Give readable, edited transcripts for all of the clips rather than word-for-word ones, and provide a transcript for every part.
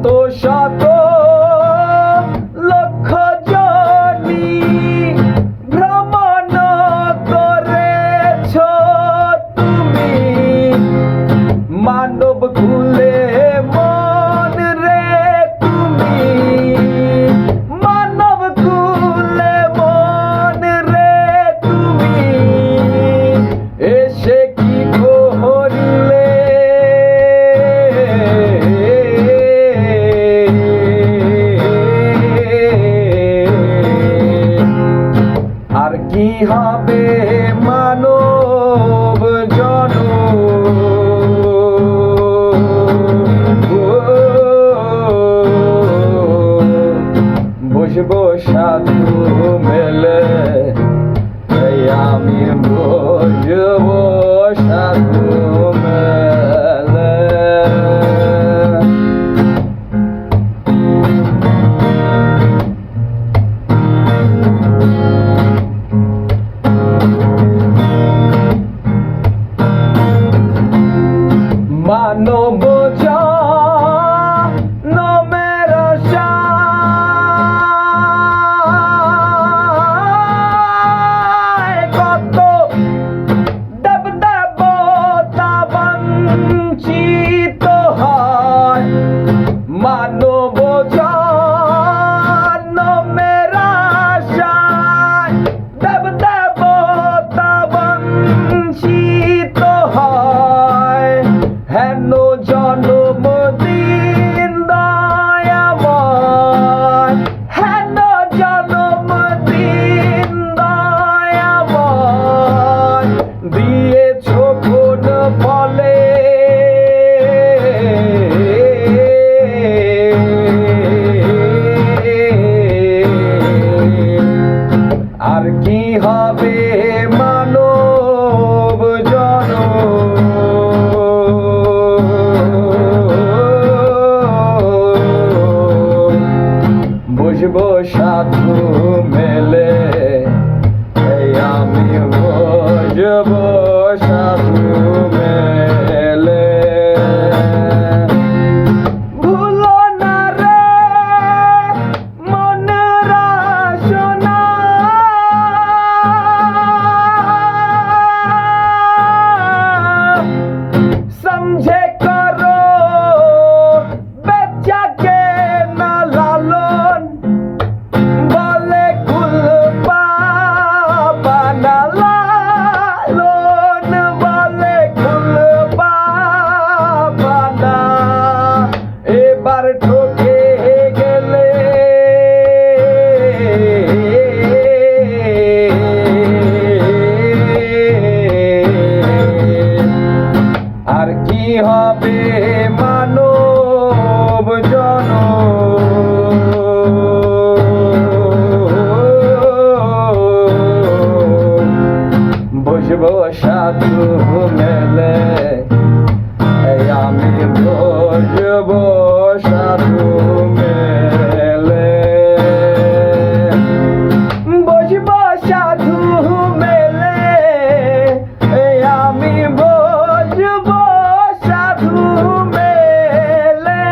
শত শত লক্ষ জনি ভ্রমণ করেছ তুমি মানব কুলে মন রে তুমি মানব কুলে মন রে তুমি এসে কি করলে আর কি হবে মানব জনম বসবো সাধু মেলে আমি বসবো সাধু মেলে মানব জনমের আশায় কত দেব দেবতা বঞ্চিত হয় মানব জনমের আশায় দেব দেবতা বঞ্চিত হয় হেন জন্মদিন দয়াময় হেন জন্মদিন দয়াময় দিয়েছ কোন ফলে আর কি হবে মানব জনম বসবো সাধু মেলে আমি বসবো সাধু মেলে ভুলো না রে মনের বাসনা समझे करो बच्चा के ना लालन बोले कुल बाबा ना लालन बोले कुल बाबा ना एबार ठोके गेले আর কি হবে মানব জনম বসবো সাধু মেলে আমি বসবো সাধু মেলে বসবো সাধু মেলে আমি বসবো সাধু মেলে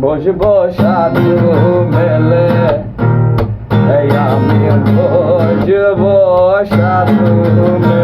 বসবো সাধু মেলে আমি বসবো সাধু মেলে